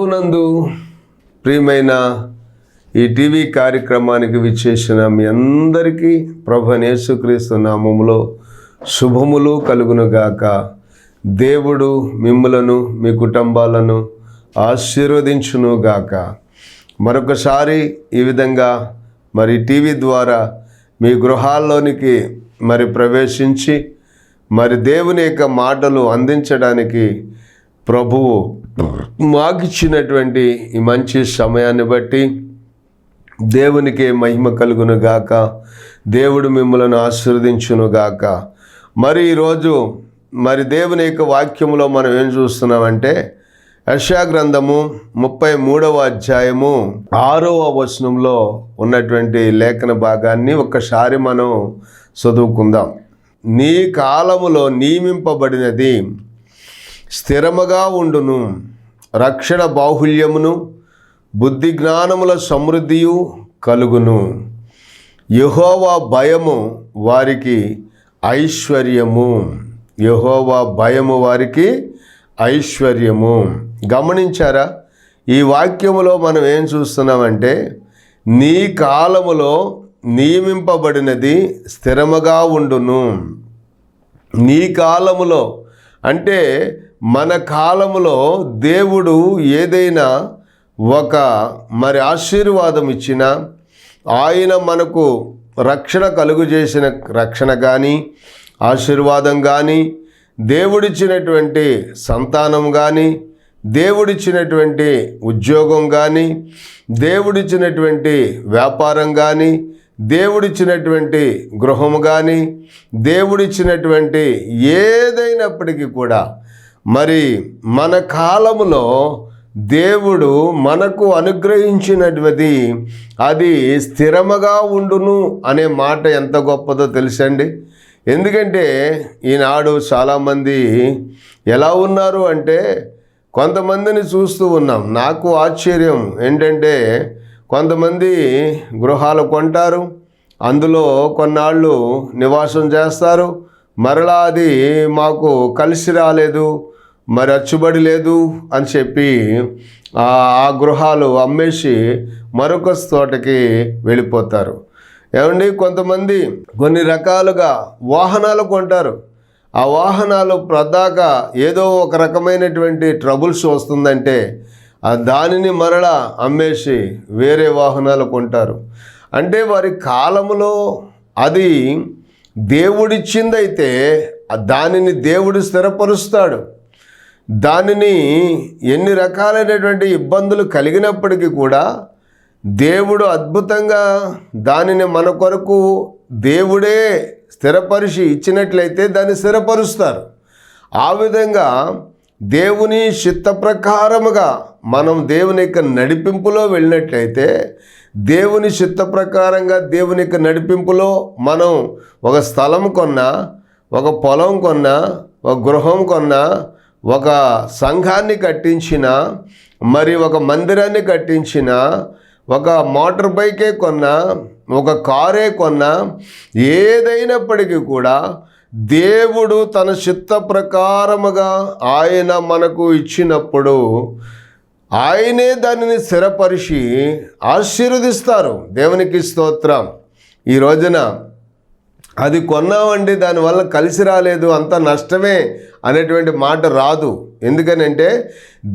ప్రభునందు ప్రియమైన ఈ టీవీ కార్యక్రమానికి విచ్చేసిన మీ అందరికీ ప్రభు యేసుక్రీస్తు నామములో శుభములు కలుగునుగాక. దేవుడు మిమ్ములను మీ కుటుంబాలను ఆశీర్వదించునుగాక. మరొకసారి ఈ విధంగా మరి టీవీ ద్వారా మీ గృహాల్లోనికి ప్రవేశించి దేవుని యొక్క మాటలు అందించడానికి ప్రభువు మాకిచ్చినటువంటి ఈ మంచి సమయాన్ని బట్టి దేవునికి మహిమ కలుగునుగాక. దేవుడు మిమ్మల్ని ఆశీర్వదించునుగాక. ఈరోజు దేవుని యొక్క వాక్యములో మనం ఏం చూస్తున్నామంటే యెషయా గ్రంథము 33వ అధ్యాయము 6వ వచనంలో ఉన్నటువంటి లేఖన భాగాన్ని ఒక్కసారి మనం చదువుకుందాం. నీ కాలములో నియమింపబడినది స్థిరముగా ఉండును, రక్షణ బాహుల్యమును బుద్ధి జ్ఞానముల సమృద్ధియు కలుగును. యెహోవా భయము వారికి ఐశ్వర్యము. యెహోవా భయము వారికి ఐశ్వర్యము. గమనించారా? ఈ వాక్యములో మనం ఏం చూస్తున్నామంటే నీ కాలములో నియమింపబడినది స్థిరముగా ఉండును. నీ కాలములో అంటే మన కాలములో దేవుడు ఏదైనా ఒక ఆశీర్వాదం ఇచ్చినా, ఆయన మనకు రక్షణ కలుగజేసిన రక్షణ కానీ, ఆశీర్వాదం కానీ, దేవుడిచ్చినటువంటి సంతానం కానీ, దేవుడిచ్చినటువంటి ఉద్యోగం కానీ, దేవుడిచ్చినటువంటి వ్యాపారం కానీ, దేవుడిచ్చినటువంటి గృహం కానీ, దేవుడిచ్చినటువంటి ఏదైనప్పటికీ కూడా మన కాలములో దేవుడు మనకు అనుగ్రహించినటువంటి అది స్థిరముగా ఉండును అనే మాట ఎంత గొప్పదో తెలుసండి. ఎందుకంటే ఈనాడు చాలామంది ఎలా ఉన్నారు అంటే, కొంతమందిని చూస్తూ ఉన్నాం. నాకు ఆశ్చర్యం ఏంటంటే, కొంతమంది గృహాలు కొంటారు, అందులో కొన్నాళ్ళు నివాసం చేస్తారు, మరలా అది మాకు కలిసి రాలేదు, అచ్చుబడి లేదు అని చెప్పి ఆ గృహాలు అమ్మేసి మరొక తోటకి వెళ్ళిపోతారు. ఏమండి, కొంతమంది కొన్ని రకాలుగా వాహనాలు కొంటారు. ఆ వాహనాలు ప్రదాక ఏదో ఒక రకమైనటువంటి ట్రబుల్స్ వస్తుందంటే దానిని మరలా అమ్మేసి వేరే వాహనాలు కొంటారు. అంటే వారి కాలములో అది దేవుడిచ్చిందైతే దానిని దేవుడు స్థిరపరుస్తాడు. దానిని ఎన్ని రకాలైనటువంటి ఇబ్బందులు కలిగినప్పటికీ కూడా దేవుడు అద్భుతంగా దానిని మన కొరకు దేవుడే స్థిరపరిచి ఇచ్చినట్లయితే దాన్ని స్థిరపరుస్తారు. ఆ విధంగా దేవుని చిత్త ప్రకారముగా మనం దేవుని యొక్క నడిపింపులో వెళ్ళినట్లయితే, దేవుని చిత్త ప్రకారంగా దేవుని యొక్క నడిపింపులో మనం ఒక స్థలం కొన్నా, ఒక పొలం కొన్నా, ఒక గృహం కొన్నా, ఒక సంఘాన్ని కట్టించిన, ఒక మందిరాన్ని కట్టించిన, ఒక మోటార్ బైకే కొన్నా, ఒక కారే కొన్నా, ఏదైనప్పటికీ కూడా దేవుడు తన చిత్త ప్రకారముగా ఆయన మనకు ఇచ్చినప్పుడు ఆయనే దానిని స్థిరపరిచి ఆశీర్వదిస్తారు. దేవునికి స్తోత్రం. ఈ రోజున అది కొన్నామండి, దానివల్ల కలిసి రాలేదు, అంత నష్టమే అనేటువంటి మాట రాదు. ఎందుకనంటే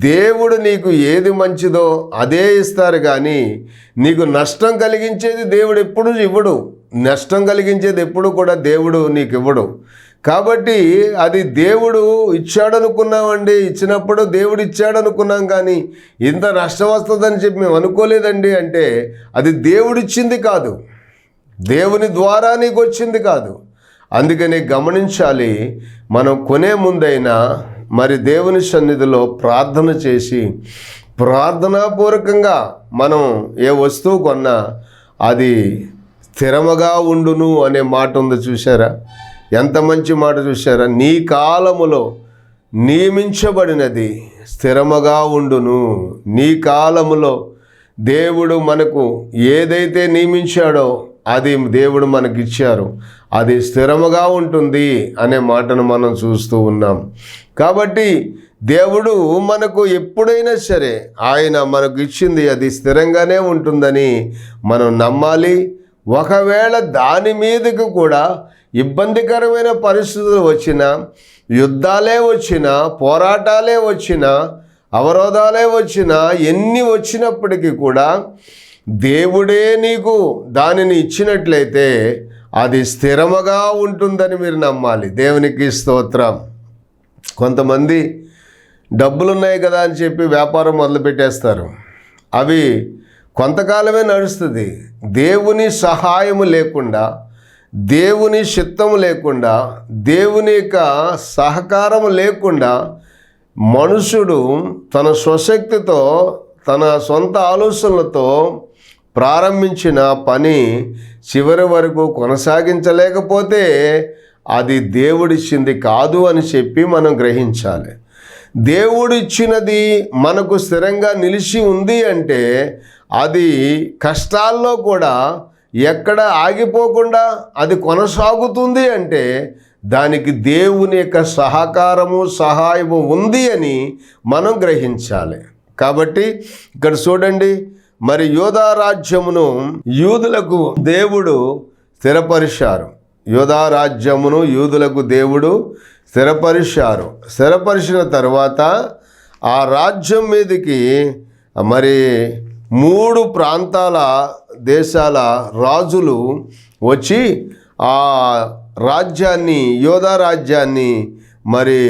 దేవుడు నీకు ఏది మంచిదో అదే ఇస్తారు, కానీ నీకు నష్టం కలిగించేది దేవుడు ఎప్పుడు ఇవ్వడు. నష్టం కలిగించేది ఎప్పుడు కూడా దేవుడు నీకు ఇవ్వడు. కాబట్టి అది దేవుడు ఇచ్చాడనుకున్నామండి, ఇచ్చినప్పుడు దేవుడు ఇచ్చాడనుకున్నాం, కానీ ఇంత నష్టం వస్తుందని చెప్పి మేము అనుకోలేదండి అంటే అది దేవుడిచ్చింది కాదు, దేవుని ద్వారా నీకు వచ్చింది కాదు. అందుకని గమనించాలి, మనం కొనే ముందైనా దేవుని సన్నిధిలో ప్రార్థన చేసి, ప్రార్థనాపూర్వకంగా మనం ఏ వస్తువు కొన్నా అది స్థిరముగా ఉండును అనే మాట ఉంది. చూసారా? ఎంత మంచి మాట చూసారా? నీ కాలములో నియమించబడినది స్థిరముగా ఉండును. నీ కాలములో దేవుడు మనకు ఏదైతే నియమించాడో అది దేవుడు మనకిచ్చారు, అది స్థిరముగా ఉంటుంది అనే మాటను మనం చూస్తూ ఉన్నాం. కాబట్టి దేవుడు మనకు ఎప్పుడైనా సరే ఆయన మనకు ఇచ్చింది అది స్థిరంగానే ఉంటుందని మనం నమ్మాలి. ఒకవేళ దాని మీదకు కూడా ఇబ్బందికరమైన పరిస్థితులు వచ్చినా, యుద్ధాలే వచ్చినా, పోరాటాలే వచ్చినా, అవరోధాలే వచ్చినా, ఎన్ని వచ్చినప్పటికీ కూడా దేవుడే నీకు దానిని ఇచ్చినట్లయితే అది స్థిరముగా ఉంటుందని మీరు నమ్మాలి. దేవునికి స్తోత్రం. కొంతమంది డబ్బులున్నాయి కదా అని చెప్పి వ్యాపారం మొదలుపెట్టేస్తారు. అవి కొంతకాలమే నడుస్తుంది. దేవుని సహాయము లేకుండా, దేవుని చిత్తము లేకుండా, దేవుని యొక్క సహకారము లేకుండా మనుషుడు తన స్వశక్తితో, తన సొంత ఆలోచనలతో ప్రారంభించిన పని చివరి వరకు కొనసాగించలేకపోతే అది దేవుడిచ్చింది కాదు అని చెప్పి మనం గ్రహించాలి. దేవుడిచ్చినది మనకు స్థిరంగా నిలిచి ఉంది అంటే అది కష్టాల్లో కూడా ఎక్కడ ఆగిపోకుండా అది కొనసాగుతుంది అంటే దానికి దేవుని యొక్క సహకారము, సహాయము ఉంది అని మనం గ్రహించాలి. కాబట్టి ఇక్కడ చూడండి, మరి యూదా రాజ్యమును యూదులకు దేవుడు స్థిరపరిచారు. యూదా రాజ్యమును యూదులకు దేవుడు స్థిరపరిచారు. స్థిరపరిచిన తర్వాత ఆ రాజ్యం మీదకి మరి 3 ప్రాంతాల దేశాల రాజులు వచ్చి ఆ రాజ్యాన్ని, యూదా రాజ్యాన్ని మరి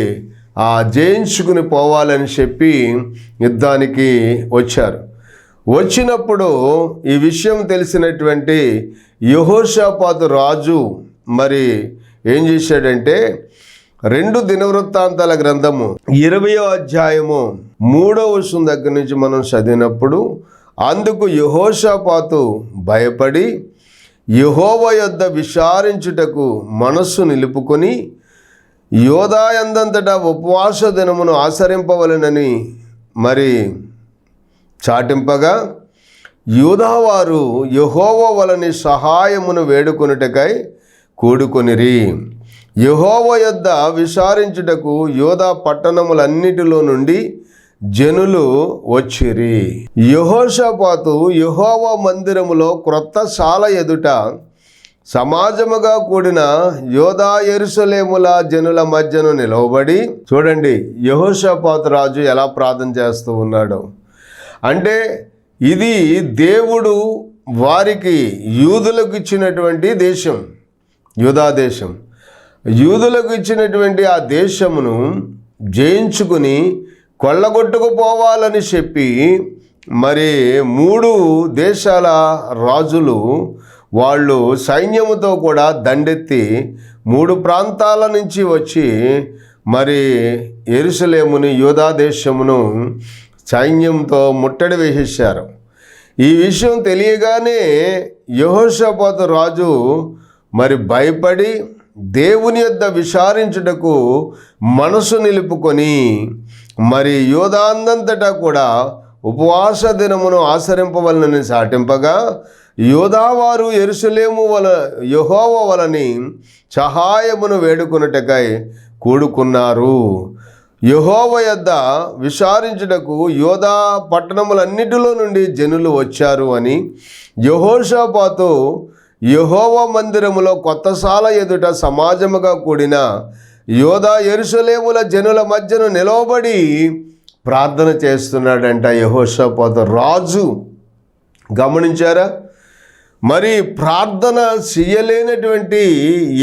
జయించుకుని పోవాలని చెప్పి యుద్ధానికి వచ్చారు. వచ్చినప్పుడు ఈ విషయం తెలిసినటువంటి యెహోషాపాతు రాజు మరి ఏం చేశాడంటే 2 దినవృత్తాంతాల గ్రంథము 20వ అధ్యాయము 3వ వచనం దగ్గర నుంచి మనం చదివినప్పుడు, అందుకు యెహోషాపాతు భయపడి యెహోవా యొద్ద విచారించుటకు మనస్సు నిలుపుకొని యూదా యందంతటా ఉపవాస దినమును ఆచరింపవలెనని మరి చాటింపగా, యూదావారు యెహోవా వలని సహాయమును వేడుకొనుటకై కూడుకొనిరి. యెహోవా యొద్ద విచారించుటకు యూదా పట్టణములన్నిటిలో నుండి జనులు వచ్చిరి. యెహోషాపాతు యెహోవా మందిరములో క్రొత్త శాల ఎదుట సమాజముగా కూడిన యూదా యెరూషలేముల జనుల మధ్యను నిలవబడి, చూడండి యెహోషాపాతు రాజు ఎలా ప్రార్థన చేస్తూ ఉన్నాడు అంటే, ఇది దేవుడు వారికి యూదులకు ఇచ్చినటువంటి దేశం, యూదా దేశం. యూదులకు ఇచ్చినటువంటి ఆ దేశమును జయించుకుని కొల్లగొట్టుకుపోవాలని చెప్పి మరి 3 దేశాల రాజులు వాళ్ళు సైన్యముతో కూడా దండెత్తి 3 ప్రాంతాల నుంచి వచ్చి మరి యెరూషలేముని, యూదా దేశమును సైన్యంతో ముట్టడి వేసేశారు. ఈ విషయం తెలియగానే యెహోషాపాతు రాజు మరి భయపడి దేవుని యొద్ద విచారించుటకు మనసు నిలుపుకొని మరి యూదా అందంతటా కూడా ఉపవాస దినమును ఆచరింపవలనని చాటింపగా, యూదావారు యెరూషలేము యెహోవా వలని సహాయమును వేడుకొనుటకై కూడుకున్నారు. యెహోవా యొద్ద విచారించుటకు యూదా పట్టణములన్నిటిలో నుండి జనులు వచ్చారు అని యెహోషాపాతు యెహోవా మందిరములో కొత్త శాల ఎదుట సమాజముగా కూడిన యూదా యెరూషలేముల జనుల మధ్యను నిలవబడి ప్రార్థన చేస్తున్నాడంట యెహోషాపాతు రాజు. గమనించారా? మరి ప్రార్థన చేయలేనటువంటి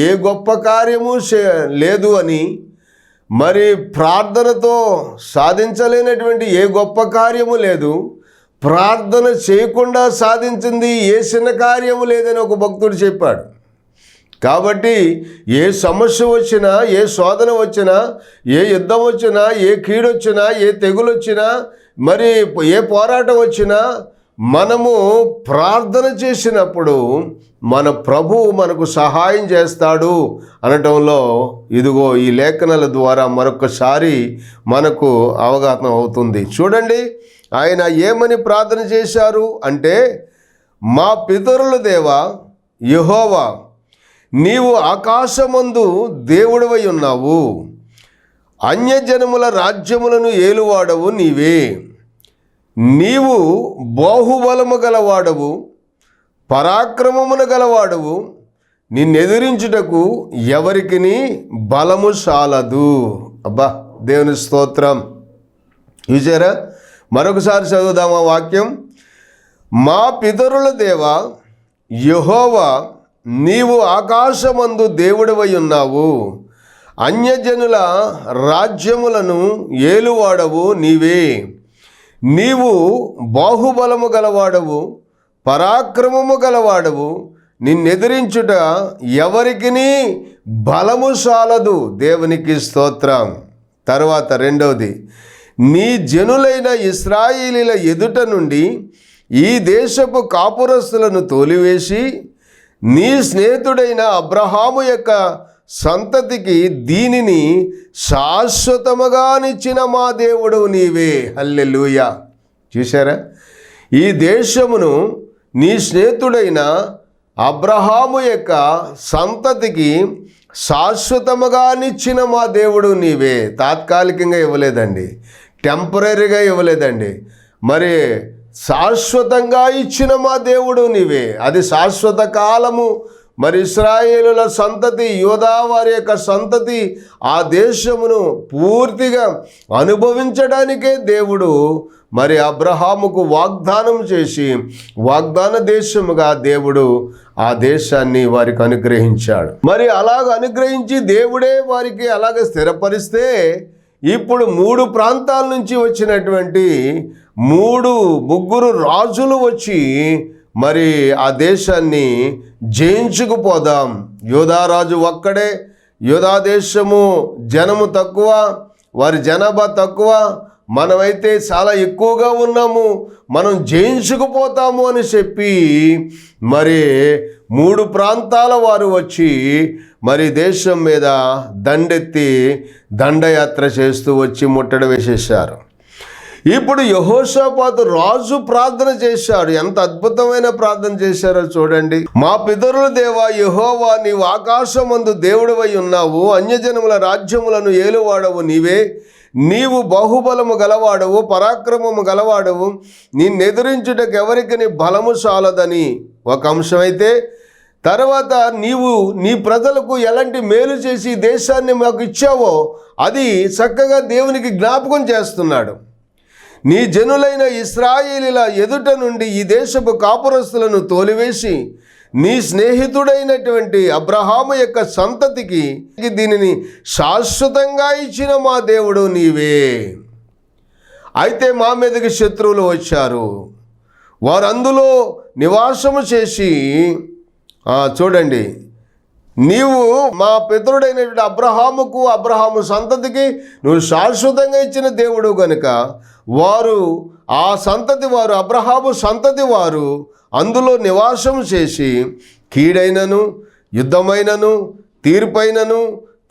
ఏ గొప్ప కార్యము లేదు అని, మరి ప్రార్థనతో సాధించలేనటువంటి ఏ గొప్ప కార్యము లేదు, ప్రార్థన చేయకుండా సాధించింది ఏ చిన్న కార్యము లేదని ఒక భక్తుడు చెప్పాడు. కాబట్టి ఏ సమస్య వచ్చినా, ఏ శోధన వచ్చినా, ఏ యుద్ధం వచ్చినా, ఏ కీడొచ్చినా, ఏ తెగులు వచ్చినా, మరి ఏ పోరాటం వచ్చినా మనము ప్రార్థన చేసినప్పుడు మన ప్రభువు మనకు సహాయం చేస్తాడు అనటంలో ఇదిగో ఈ లేఖనాల ద్వారా మరొకసారి మనకు అవగాహన అవుతుంది. చూడండి, ఆయన ఏమని ప్రార్థన చేశారు అంటే, మా పితరుల దేవా, యెహోవా, నీవు ఆకాశమందు దేవుడవై ఉన్నావు, అన్యజనముల రాజ్యములను ఏలువాడవు నీవే. నీవు బాహుబలము గలవాడవు, పరాక్రమమును గలవాడవు, నిన్నెదిరించుటకు ఎవరికిని బలము చాలదు. అబ్బా, దేవుని స్తోత్రం. చూసారా? మరొకసారి చదువుదామా వాక్యం. మా పితరుల దేవా యెహోవా, నీవు ఆకాశమందు దేవుడవై ఉన్నావు, అన్యజనుల రాజ్యములను ఏలువాడవు నీవే. నీవు బాహుబలము గలవాడవు, పరాక్రమము గలవాడవు, నిన్నెదిరించుట ఎవరికిని బలము చాలదు. దేవునికి స్తోత్రం. తర్వాత రెండవది, నీ జనులైన ఇశ్రాయేలీల ఎదుట నుండి ఈ దేశపు కాపురస్తులను తోలివేసి నీ స్నేహితుడైన అబ్రహాము యొక్క సంతతికి దీనిని శాశ్వతముగానిచ్చిన మా దేవుడు నీవే. హల్లెలూయా. చూసారా? ఈ దేశమును నీ స్నేహితుడైన అబ్రహాము యొక్క సంతతికి శాశ్వతముగానిచ్చిన మా దేవుడు నీవే. తాత్కాలికంగా ఇవ్వలేదండి, టెంపరీగా ఇవ్వలేదండి, మరి శాశ్వతంగా ఇచ్చిన మా దేవుడు నీవే. అది శాశ్వత కాలము. మరి ఇశ్రాయేలుల సంతతి, యోధా వారి యొక్క సంతతి ఆ దేశమును పూర్తిగా అనుభవించడానికే దేవుడు మరి అబ్రహాముకు వాగ్దానం చేసి వాగ్దాన దేశముగా దేవుడు ఆ దేశాన్ని వారికి అనుగ్రహించాడు. మరి అలాగ అనుగ్రహించి దేవుడే వారికి అలాగ స్థిరపరిస్తే ఇప్పుడు 3 ప్రాంతాల నుంచి వచ్చినటువంటి 3 రాజులు వచ్చి మరి ఆ దేశాన్ని జయించుకుపోదాం. యోధారాజు ఒక్కడే. యోధా దేశము జనము తక్కువ, వారి జనాభా తక్కువ, మనమైతే చాలా ఎక్కువగా ఉన్నాము, మనం జయించుకుపోతాము అని చెప్పి మరి 3 ప్రాంతాల వారు వచ్చి మరి దేశం మీద దండెత్తి దండయాత్ర చేస్తూ వచ్చి ముట్టడి వేసేశారు. ఇప్పుడు యెహోషాపాతు రాజు ప్రార్థన చేశాడు. ఎంత అద్భుతమైన ప్రార్థన చేశారో చూడండి. మా పితరుల దేవా యెహోవా, నీవు ఆకాశమందు దేవుడవై ఉన్నావు, అన్యజనముల రాజ్యములను ఏలువాడవు నీవే. నీవు బాహుబలము గలవాడవు, పరాక్రమము గలవాడవు, నిన్నెదిరించుటకు ఎవరికి నీ బలము చాలదని ఒక అంశం అయితే, తర్వాత నీవు నీ ప్రజలకు ఎలాంటి మేలు చేసి దేశాన్ని మాకు ఇచ్చావో అది చక్కగా దేవునికి జ్ఞాపకం చేస్తున్నాడు. నీ జనులైన ఇశ్రాయేలీల ఎదుట నుండి ఈ దేశపు కాపురస్తులను తోలివేసి నీ స్నేహితుడైనటువంటి అబ్రహాము యొక్క సంతతికి దీనిని శాశ్వతంగా ఇచ్చిన మా దేవుడు నీవే. అయితే మా మీదకి శత్రువులు వచ్చారు, వారు అందులో నివాసము చేసి చూడండి, నీవు మా పితరుడైనటువంటి అబ్రహాము సంతతికి నువ్వు శాశ్వతంగా ఇచ్చిన దేవుడు కనుక వారు ఆ సంతతి వారు, అబ్రహాము సంతతి వారు అందులో నివాసం చేసి కీడైనను, యుద్ధమైనను, తీర్పైనను,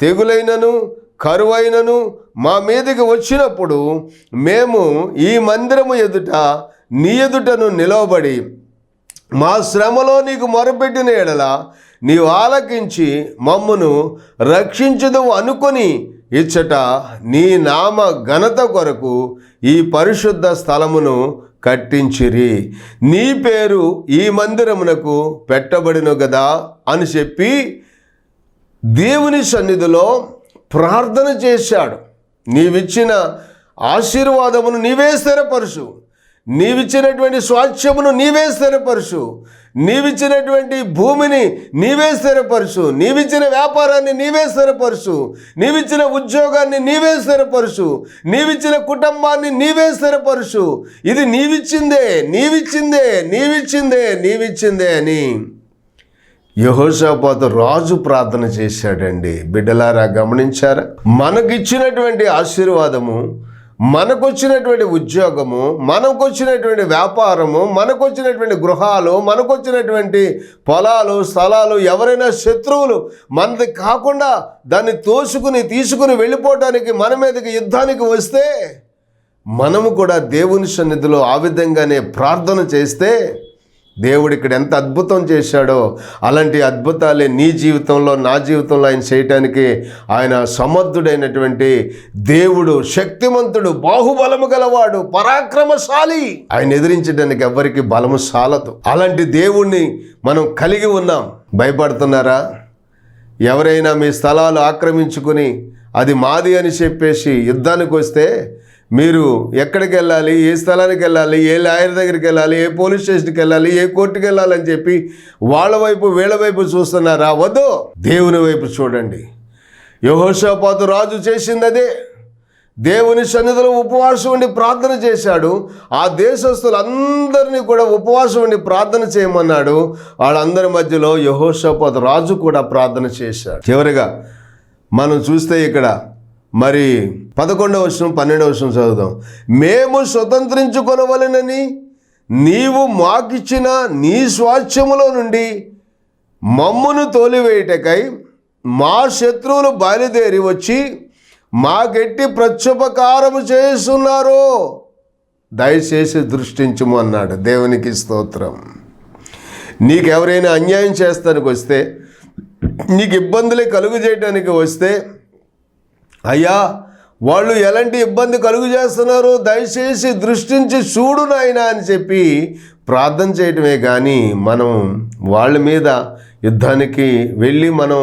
తెగులైనను, కరువైనను మా మీదకి వచ్చినప్పుడు మేము ఈ మందిరము ఎదుట నీ ఎదుటను నిలవబడి మా శ్రమలో నీకు మొరపెట్టిన ఎడల నీవు ఆలకించి మమ్మును రక్షించుదువు అనుకొని ఇచ్చట నీ నామ ఘనత కొరకు ఈ పరిశుద్ధ స్థలమును కట్టించిరి, నీ పేరు ఈ మందిరమునకు పెట్టబడిను గదా అని చెప్పి దేవుని సన్నిధిలో ప్రార్థన చేశాడు. నీవిచ్చిన ఆశీర్వాదమును నీవే స్థిరపరుచు, నీవిచ్చినటువంటి స్వాస్థ్యమును నీవే స్థిరపరుచు, నీవిచ్చినటువంటి భూమిని నీవే స్థిరపరుచు, నీవిచ్చిన వ్యాపారాన్ని నీవే స్థిరపరుచు, నీవిచ్చిన ఉద్యోగాన్ని నీవే స్థిరపరుచు, నీవిచ్చిన కుటుంబాన్ని నీవే స్థిరపరుచు, ఇది నీవిచ్చిందే నీవిచ్చిందే నీవిచ్చిందే నీవిచ్చిందే అని యెహోషాపాతు రాజు ప్రార్థన చేశాడండి. బిడ్డలారా గమనించారా? మనకిచ్చినటువంటి ఆశీర్వాదము, మనకొచ్చినటువంటి ఉద్యోగము, మనకొచ్చినటువంటి వ్యాపారము, మనకొచ్చినటువంటి గృహాలు, మనకొచ్చినటువంటి పొలాలు, స్థలాలు, ఎవరైనా శత్రువులు మనది కాకుండా దాన్ని తీసుకుని వెళ్ళిపోవడానికి మన మీదకి యుద్ధానికి వస్తే మనము కూడా దేవుని సన్నిధిలో ఆ విధంగానే ప్రార్థన చేస్తే దేవుడు ఇక్కడ ఎంత అద్భుతం చేశాడో అలాంటి అద్భుతాలే నీ జీవితంలో, నా జీవితంలో ఆయన చేయటానికి ఆయన సమర్థుడైనటువంటి దేవుడు, శక్తిమంతుడు, బాహుబలము గలవాడు, పరాక్రమశాలి. ఆయన ఎదిరించడానికి ఎవ్వరికి బలము సాలదు. అలాంటి దేవుణ్ణి మనం కలిగి ఉన్నాం. భయపడుతున్నారా? ఎవరైనా మీ స్థలాలు ఆక్రమించుకుని అది మాది అని చెప్పేసి యుద్ధానికి వస్తే మీరు ఎక్కడికి వెళ్ళాలి, ఏ స్థలానికి వెళ్ళాలి, ఏ లాయర్ దగ్గరికి వెళ్ళాలి, ఏ పోలీస్ స్టేషన్కి వెళ్ళాలి, ఏ కోర్టుకి వెళ్ళాలని చెప్పి వాళ్ళ వైపు వీళ్ళ వైపు చూస్తున్నారా? వద్దు, దేవుని వైపు చూడండి. యెహోషాపాతు రాజు చేసింది అదే. దేవుని సన్నిధిలో ఉపవాసం ఉండి ప్రార్థన చేశాడు. ఆ దేశస్తులందరినీ కూడా ఉపవాసం ఉండి ప్రార్థన చేయమన్నాడు. వాళ్ళందరి మధ్యలో యెహోషాపాతు రాజు కూడా ప్రార్థన చేశాడు. చివరిగా మనం చూస్తే ఇక్కడ మరి 11వ వచనం 12వ వచనం చదువుదాం. మేము స్వతంత్రించుకొనవలెనని నీవు మాకిచ్చిన నీ స్వాస్థ్యములో నుండి మమ్మును తోలివేయుటకై మా శత్రువులు బయలుదేరి వచ్చి మాకెట్టి ప్రత్యుపకారము చేస్తున్నారు, దయచేసి దృష్టించుము అన్నాడు. దేవునికి స్తోత్రం. నీకెవరైనా అన్యాయం చేస్తానికి వస్తే, నీకు ఇబ్బందులే కలుగు చేయడానికి వస్తే, అయ్యా వాళ్ళు ఎలాంటి ఇబ్బంది కలుగు చేస్తున్నారు, దయచేసి దృష్టించి చూడు నాయనా అని చెప్పి ప్రార్థన చేయటమే కానీ మనం వాళ్ళ మీద యుద్ధానికి వెళ్ళి మనం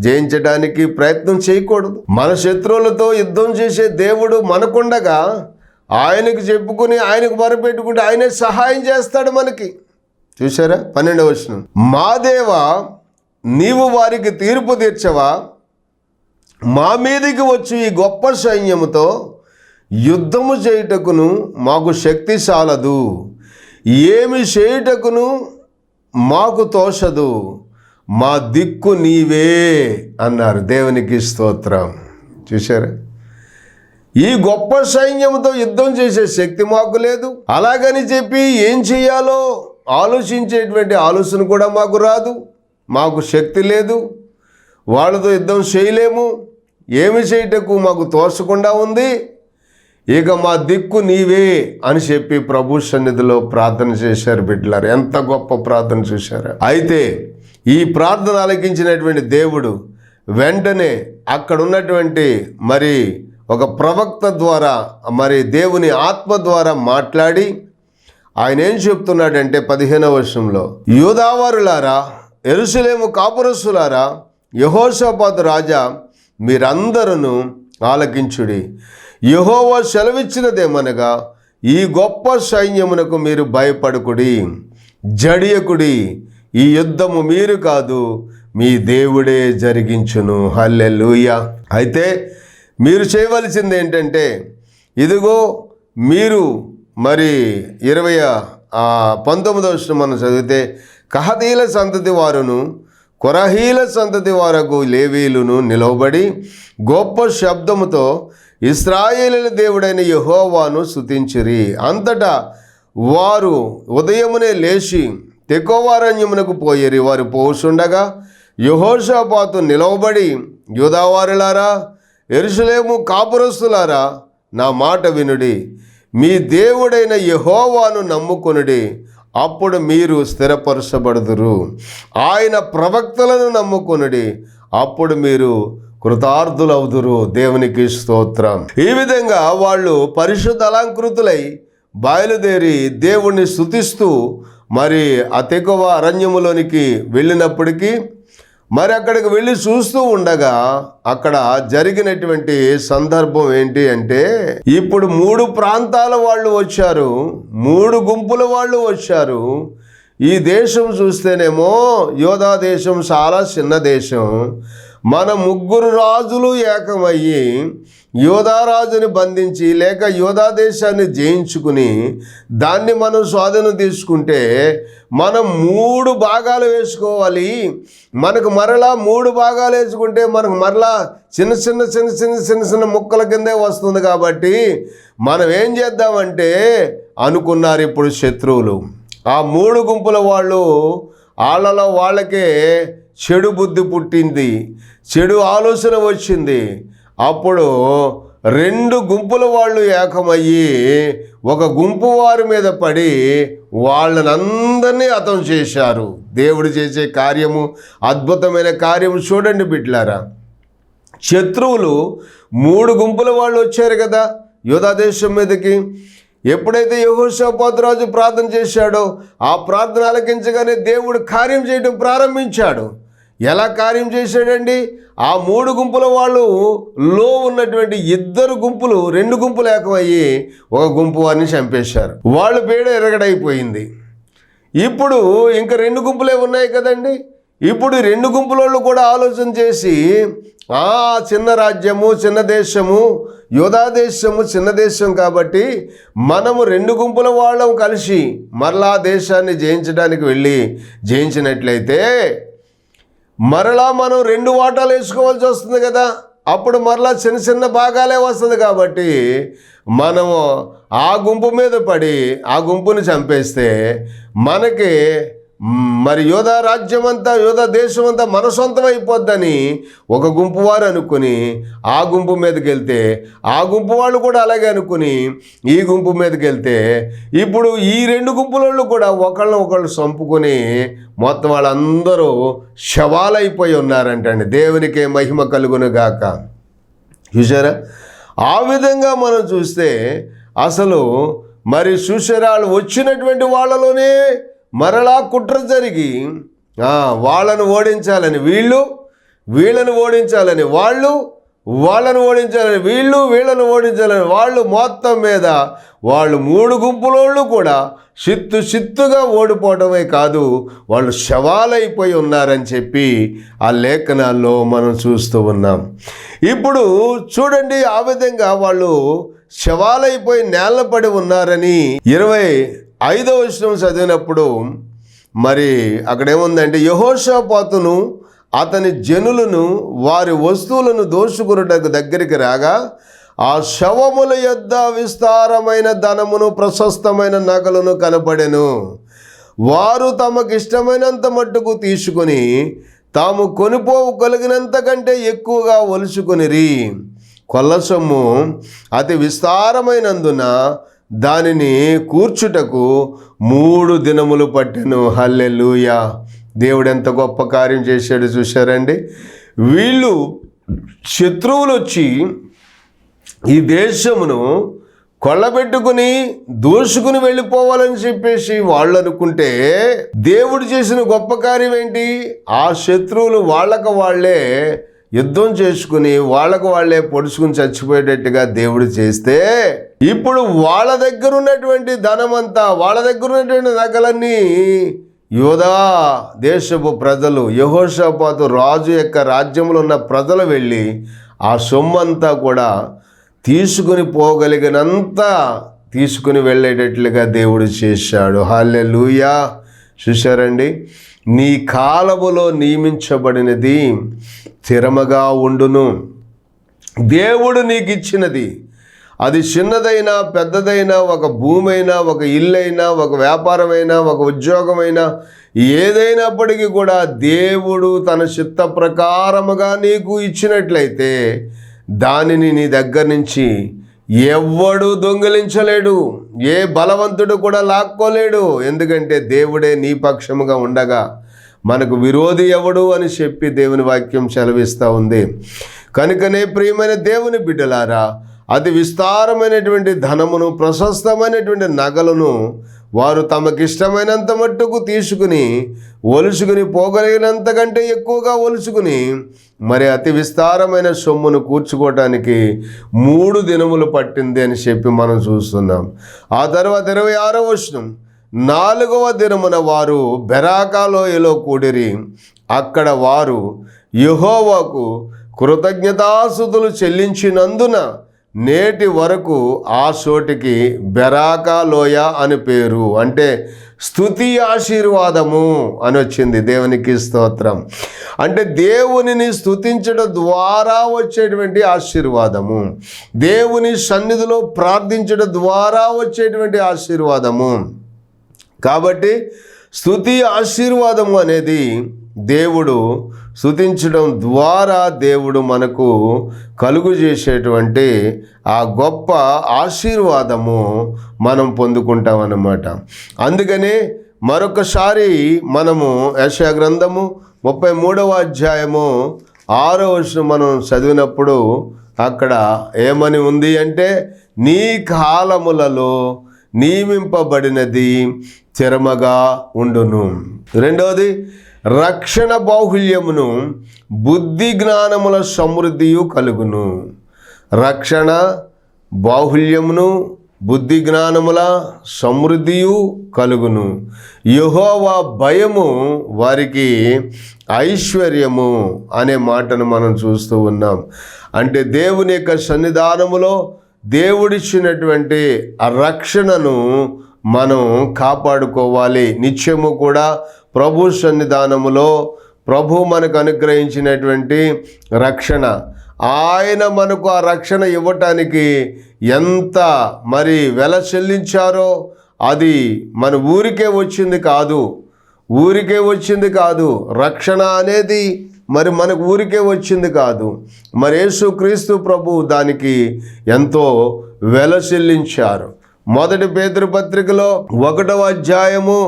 జయించడానికి ప్రయత్నం చేయకూడదు. మన శత్రువులతో యుద్ధం చేసే దేవుడు మనకుండగా ఆయనకు చెప్పుకుని ఆయనకు మొరపెట్టుకుంటే ఆయనే సహాయం చేస్తాడు మనకి. చూసారా? 12వ వచనం. మా దేవా, నీవు వారికి తీర్పు తీర్చవా? మా మీదికి వచ్చి ఈ గొప్ప సైన్యముతో యుద్ధము చేయుటకును మాకు శక్తి చాలదు, ఏమి చేయుటకును మాకు తోచదు, మా దిక్కు నీవే అన్నారు. దేవునికి స్తోత్రం. చూశారా? ఈ గొప్ప సైన్యంతో యుద్ధం చేసే శక్తి మాకు లేదు. అలాగని చెప్పి ఏం చేయాలో ఆలోచించేటువంటి ఆలోచన కూడా మాకు రాదు. మాకు శక్తి లేదు, వాళ్ళతో యుద్ధం చేయలేము, ఏమి చేయటకు మాకు తోచకుండా ఉంది. ఇక మా దిక్కు నీవే అని చెప్పి ప్రభు సన్నిధిలో ప్రార్థన చేశారు బిడ్డలారు. ఎంత గొప్ప ప్రార్థన చూశారు. అయితే ఈ ప్రార్థన ఆలకించినటువంటి దేవుడు వెంటనే అక్కడ ఉన్నటువంటి మరి ఒక ప్రవక్త ద్వారా, మరి దేవుని ఆత్మ ద్వారా మాట్లాడి ఆయన ఏం చెప్తున్నాడంటే 15వ వచనంలో, యూదావారులారా, యెరూషలేము కాపురస్తులారా, యెహోషాపాతు రాజా, మీరందరూ ఆలకించుడి. యెహోవా సెలవిచ్చినదేమనగా, ఈ గొప్ప సైన్యమునకు మీరు భయపడకుడి, జడియకుడి. ఈ యుద్ధము మీరు కాదు, మీ దేవుడే జరిగించును. హల్లెలూయా. అయితే మీరు చేయవలసింది ఏంటంటే, ఇదిగో మీరు మరి 19వ వచనం మనం చదివితే, కహతీల సంతతి వారును కొరహీల సంతతి వారకు లేవీలును నిలవబడి గొప్ప శబ్దముతో ఇశ్రాయేలీయుల దేవుడైన యెహోవాను స్తుతించిరి. అంతటా వారు ఉదయమునే లేచి తెకోవారణ్యమునకు పోయిరి. వారు పోవుచుండగా యెహోషాపాతు నిలవబడి, యూదావారులారా, యెరూషలేము కాపురస్తులారా, నా మాట వినుడి. మీ దేవుడైన యెహోవాను నమ్ముకొనుడి, అప్పుడు మీరు స్థిరపరచబడుదురు. ఆయన ప్రవక్తలను నమ్ముకొనుడి, అప్పుడు మీరు కృతార్థులవుదురు. దేవునికి స్తోత్రం. ఈ విధంగా వాళ్ళు పరిశుద్ధ అలంకృతులై బయలుదేరి దేవుణ్ణి స్తుతిస్తూ మరి ఆ తెకోవ అరణ్యములోనికి వెళ్ళినప్పటికీ మరి అక్కడికి వెళ్ళి చూస్తూ ఉండగా అక్కడ జరిగినటువంటి సందర్భం ఏంటి అంటే, ఇప్పుడు 3 ప్రాంతాల వాళ్ళు వచ్చారు, 3 గుంపుల వాళ్ళు వచ్చారు. ఈ దేశం చూస్తేనేమో యోధా దేశం చాలా చిన్న దేశం. మన 3 రాజులు ఏకమయ్యి యోధారాజుని బంధించి లేక యోధా దేశాన్ని జయించుకుని దాన్ని మనం స్వాధీనం తీసుకుంటే మనం 3 భాగాలు వేసుకోవాలి. మనకు మరలా 3 భాగాలు వేసుకుంటే మనకు మరలా చిన్న చిన్న ముక్కల కిందే వస్తుంది. కాబట్టి మనం ఏం చేద్దామంటే అనుకున్నారు ఇప్పుడు శత్రువులు. ఆ 3 గుంపుల వాళ్ళు వాళ్ళలో వాళ్ళకే చెడు బుద్ధి పుట్టింది, చెడు ఆలోచన వచ్చింది. అప్పుడు రెండు గుంపుల వాళ్ళు ఏకమయ్యి ఒక గుంపు వారి మీద పడి వాళ్ళనందరినీ హతం చేశారు. దేవుడు చేసే కార్యము, అద్భుతమైన కార్యము చూడండి బిడ్డలారా. శత్రువులు 3 గుంపుల వాళ్ళు వచ్చారు కదా యూదా దేశం మీదకి. ఎప్పుడైతే యెహోషాపాతు రాజు ప్రార్థన చేశాడో ఆ ప్రార్థన ఆలకించగానే దేవుడు కార్యం చేయడం ప్రారంభించాడు. ఎలా కార్యం చేశాడండి? ఆ 3 గుంపుల వాళ్ళు లో ఉన్నటువంటి 2 గుంపులు 2 గుంపులు ఏకమయ్యి ఒక గుంపు వారిని చంపేశారు. వాళ్ళు పీడ ఎరగడైపోయింది. ఇప్పుడు ఇంకా 2 గుంపులే ఉన్నాయి కదండి. ఇప్పుడు 2 గుంపుల వాళ్ళు కూడా ఆలోచన చేసి చిన్న రాజ్యము, చిన్న దేశము, యూదా దేశము చిన్న దేశం కాబట్టి మనము 2 గుంపుల వాళ్ళం కలిసి మరలా దేశాన్ని జయించడానికి వెళ్ళి జయించినట్లయితే మరలా మనం 2 వాటాలు వేసుకోవాల్సి వస్తుంది కదా. అప్పుడు మరలా చిన్న చిన్న భాగాలే వస్తుంది కాబట్టి మనము ఆ గుంపు మీద పడి ఆ గుంపుని చంపేస్తే మనకి మరి యూదా రాజ్యం అంతా, యూదా దేశం అంతా మన సొంతం అయిపోద్దని ఒక గుంపు వారు అనుకుని ఆ గుంపు మీదకి వెళ్తే, ఆ గుంపు వాళ్ళు కూడా అలాగే అనుకుని ఈ గుంపు మీదకి వెళ్తే, ఇప్పుడు ఈ 2 గుంపుల కూడా ఒకళ్ళు చంపుకొని మొత్తం వాళ్ళందరూ శవాలైపోయి ఉన్నారంటండి. దేవునికే మహిమ కలుగును గాక. చూసారా? ఆ విధంగా మనం చూస్తే అసలు మరి చూసారా, వచ్చినటువంటి వాళ్ళలోనే మరలా కుట్ర జరిగి వాళ్ళను ఓడించాలని వీళ్ళను ఓడించాలని వాళ్ళను ఓడించాలని వీళ్ళను ఓడించాలని వాళ్ళు మొత్తం మీద వాళ్ళు 3 గుంపులోళ్ళు కూడా చిత్తుగా ఓడిపోవడమే కాదు, వాళ్ళు శవాలైపోయి ఉన్నారని చెప్పి ఆ లేఖనాల్లో మనం చూస్తూ ఉన్నాం. ఇప్పుడు చూడండి, ఆ విధంగా వాళ్ళు శవాలైపోయి నేలపడి ఉన్నారని 25వ వచనం చదివినప్పుడు మరి అక్కడేముందంటే, యెహోషాపాతును అతని జనులను వారి వస్తువులను దోచుకొనుటకు దగ్గరికి రాగా ఆ శవముల యొద్ద విస్తారమైన ధనమును, ప్రశస్తమైన నగలను కనపడెను. వారు తమకిష్టమైనంత మట్టుకు తీసుకొని తాము కొనిపోగలిగినంత కంటే ఎక్కువగా ఒలుచుకొనిరి. కొల్ల సొమ్ము అతి విస్తారమైనందున దానిని కూర్చుటకు 3 దినములు పట్టెను. హల్లెలూయా! దేవుడు ఎంత గొప్ప కార్యం చేశాడు చూశారండి. వీళ్ళు శత్రువులు వచ్చి ఈ దేశమును కొల్లబెట్టుకుని దోచుకుని వెళ్ళిపోవాలని చెప్పేసి వాళ్ళు అనుకుంటే, దేవుడు చేసిన గొప్ప కార్యం ఏంటి? ఆ శత్రువులు వాళ్ళకు వాళ్ళే యుద్ధం చేసుకుని వాళ్ళకు వాళ్ళే పొడుచుకుని చచ్చిపోయేటట్టుగా దేవుడు చేస్తే, ఇప్పుడు వాళ్ళ దగ్గర ఉన్నటువంటి ధనమంతా, వాళ్ళ దగ్గర ఉన్నటువంటి నగలన్నీ యూదా దేశపు ప్రజలు, యెహోషాపాతు రాజు యొక్క రాజ్యంలో ఉన్న ప్రజలు వెళ్ళి ఆ సొమ్మంతా కూడా తీసుకుని పోగలిగినంత తీసుకుని వెళ్ళేటట్లుగా దేవుడు చేశాడు. హల్లెలూయా! చూశారండి, నీ కాలములో నియమించబడినది స్థిరముగా ఉండును. దేవుడు నీకు ఇచ్చినది, అది చిన్నదైనా పెద్దదైనా, ఒక భూమి అయినా, ఒక ఇల్లు అయినా, ఒక వ్యాపారమైనా, ఒక ఉద్యోగమైనా, ఏదైనప్పటికీ కూడా దేవుడు తన చిత్త ప్రకారముగా నీకు ఇచ్చినట్లయితే దానిని నీ దగ్గర నుంచి ఎవ్వడు దొంగిలించలేడు, ఏ బలవంతుడు కూడా లాక్కోలేడు. ఎందుకంటే దేవుడే నీ పక్షముగా ఉండగా మనకు విరోధి ఎవడు అని చెప్పి దేవుని వాక్యం సెలవిస్తూ ఉంది. కనుకనే ప్రియమైన దేవుని బిడ్డలారా, అతి విస్తారమైనటువంటి ధనమును, ప్రశస్తమైనటువంటి నగలను వారు తమకిష్టమైనంత మట్టుకు తీసుకుని ఒలుచుకుని పోగలిగినంత కంటే ఎక్కువగా ఒలుచుకుని మరి అతి విస్తారమైన సొమ్మును కూర్చుకోవటానికి 3 దినములు పట్టింది అని చెప్పి మనం చూస్తున్నాం. ఆ తర్వాత 26వ వచనం, 4వ దినమున వారు బెరాకా లోయలో కూడిరి. అక్కడ వారు యెహోవాకు కృతజ్ఞతాస్తుతులు చెల్లించినందున నేటి వరకు ఆ చోటికి బెరాకా లోయ అని పేరు. అంటే స్తుతి ఆశీర్వాదము అని వచ్చింది. దేవునికి స్తోత్రం. అంటే దేవునిని స్తుతించడం ద్వారా వచ్చేటువంటి ఆశీర్వాదము, దేవుని సన్నిధిలో ప్రార్థించడం ద్వారా వచ్చేటువంటి ఆశీర్వాదము. కాబట్టి స్తుతి ఆశీర్వాదము అనేది దేవుడు స్తుతించడం ద్వారా దేవుడు మనకు కలుగు చేసేటువంటి ఆ గొప్ప ఆశీర్వాదము మనం పొందుకుంటామన్నమాట. అందుకనే మరొకసారి మనము యెషయా గ్రంథము 33వ అధ్యాయము 6వ వచనం మనం చదివినప్పుడు అక్కడ ఏమని ఉంది అంటే, నీ కాలములలో నియమింపబడినది స్థిరముగా ఉండును. రెండవది, రక్షణ బాహుల్యమును బుద్ధి జ్ఞానముల సమృద్ధియు కలుగును. రక్షణ బాహుల్యమును బుద్ధి జ్ఞానముల సమృద్ధియు కలుగును. యెహోవా భయము వారికి ఐశ్వర్యము అనే మాటను మనం చూస్తూ ఉన్నాం. అంటే దేవుని యొక్క సన్నిధానములో దేవుడిచ్చినటువంటి ఆ రక్షణను మనం కాపాడుకోవాలి. నిత్యము కూడా ప్రభు సన్నిధానములో ప్రభు మనకు అనుగ్రహించినటువంటి రక్షణ, ఆయన మనకు ఆ రక్షణ ఇవ్వటానికి ఎంత మరి వెల చెల్లించారో అది మన ఊరికే వచ్చింది కాదు. రక్షణ అనేది మరి మనకు ఊరికే వచ్చింది కాదు. మరి యేసుక్రీస్తు ప్రభు దానికి ఎంతో వెల చెల్లించారు. మొదటి పేతురు పత్రికలో 1వ అధ్యాయము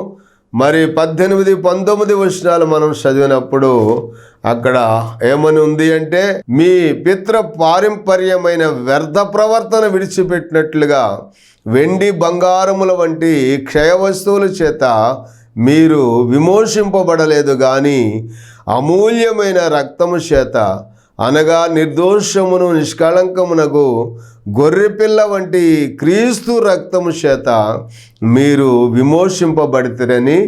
మరి 18, 19 వచనాలు మనం చదివినప్పుడు అక్కడ ఏమని ఉంది అంటే, మీ పితృ పారంపర్యమైన వ్యర్థ ప్రవర్తన విడిచిపెట్టినట్లుగా వెండి బంగారముల వంటి క్షయ వస్తువుల చేత మీరు విమోచింపబడలేదు కానీ అమూల్యమైన రక్తము చేత, అనగా నిర్దోషమును నిష్కళంకమునకు గొర్రెపిల్ల వంటి క్రీస్తు రక్తము చేత మీరు విమోచింపబడితేరని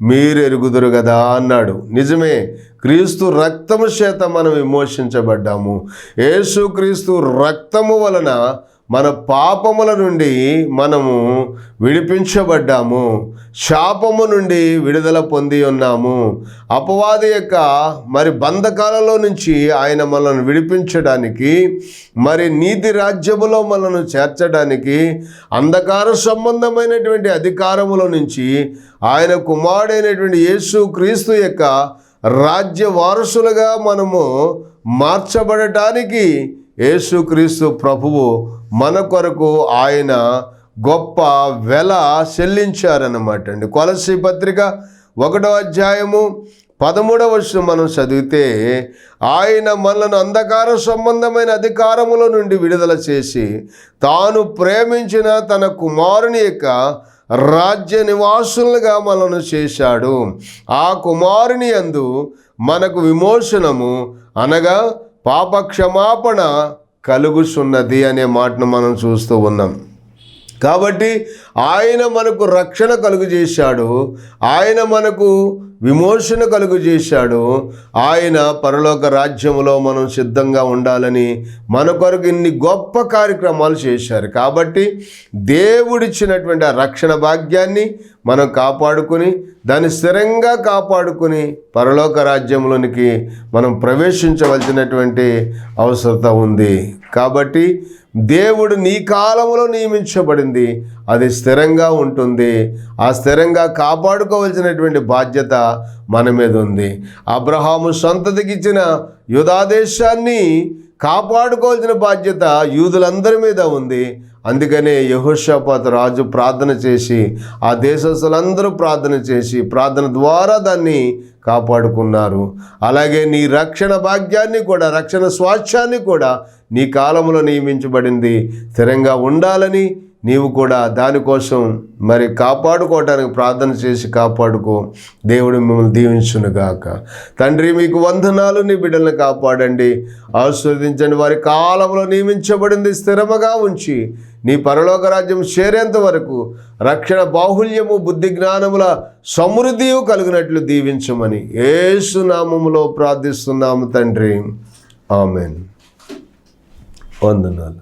మీరు ఎరుగుదురు కదా అన్నాడు. నిజమే, క్రీస్తు రక్తము చేత మనం విమోచించబడ్డాము. యేసుక్రీస్తు రక్తము వలన మన పాపముల నుండి మనము విడిపించబడ్డాము. శాపము నుండి విడుదల పొంది ఉన్నాము. అపవాది యొక్క మరి బంధకాలలో నుంచి ఆయన మనల్ని విడిపించడానికి, మరి నీతి రాజ్యములో మనల్ని చేర్చడానికి, అంధకార సంబంధమైనటువంటి అధికారముల నుంచి ఆయన కుమారుడైనటువంటి యేసుక్రీస్తు యొక్క రాజ్య వారసులుగా మనము మార్చబడటానికి యేసుక్రీస్తు ప్రభువు మన కొరకు ఆయన గొప్ప వెల చెల్లించారన్నమాట అండి. కొలస్సీ పత్రిక 1వ అధ్యాయము 13వ వచనం మనం చదివితే, ఆయన మనలను అంధకార సంబంధమైన అధికారముల నుండి విడుదల చేసి తాను ప్రేమించిన తన కుమారుని యొక్క రాజ్య నివాసులుగా మనను చేశాడు. ఆ కుమారుని యందు మనకు విమోచనము, అనగా పాప క్షమాపణ కలుగుచున్నది అనే మాటను మనం చూస్తూ ఉన్నాం. కాబట్టి ఆయన మనకు రక్షణ కలుగు చేశాడు, ఆయన మనకు విమోచన కలుగు చేశాడు. ఆయన పరలోక రాజ్యములో మనం సిద్ధంగా ఉండాలని మన కొరకు ఇన్ని గొప్ప కార్యక్రమాలు చేశారు. కాబట్టి దేవుడిచ్చినటువంటి ఆ రక్షణ భాగ్యాన్ని మనం కాపాడుకుని, దాన్ని స్థిరంగా కాపాడుకుని పరలోక రాజ్యంలోనికి మనం ప్రవేశించవలసినటువంటి అవసరత ఉంది. కాబట్టి దేవుడు నీ కాలంలో నియమించబడింది, అది స్థిరంగా ఉంటుంది. ఆ స్థిరంగా కాపాడుకోవాల్సినటువంటి బాధ్యత మన మీద ఉంది. అబ్రహాము సంతతికి ఇచ్చిన యూదా దేశాన్ని కాపాడుకోవాల్సిన బాధ్యత యూదులందరి మీద ఉంది. అందుకనే యెహోషాపాతు రాజు ప్రార్థన చేసి, ఆ దేశస్తులందరూ ప్రార్థన చేసి, ప్రార్థన ద్వారా దాన్ని కాపాడుకున్నారు. అలాగే నీ రక్షణ భాగ్యాన్ని కూడా, రక్షణ స్వాస్థ్యాన్ని కూడా నీ కాలంలో నియమించబడింది. స్థిరంగా ఉండాలని నీవు కూడా దానికోసం మరి కాపాడుకోవటానికి ప్రార్థన చేసి కాపాడుకో. దేవుడు మిమ్మల్ని దీవించునుగాక. తండ్రి, మీకు వందనాలు. నీ బిడ్డలను కాపాడండి, ఆశీర్వదించండి. వారి కాలంలో నియమించబడింది స్థిరముగా ఉంచి నీ పరలోక రాజ్యం చేరేంత వరకు రక్షణ బాహుల్యము, బుద్ధి జ్ఞానముల సమృద్ధియు కలిగినట్లు దీవించమని యేసు నామములో ప్రార్థిస్తున్నాము తండ్రి. ఆమెన్. వందనాలు.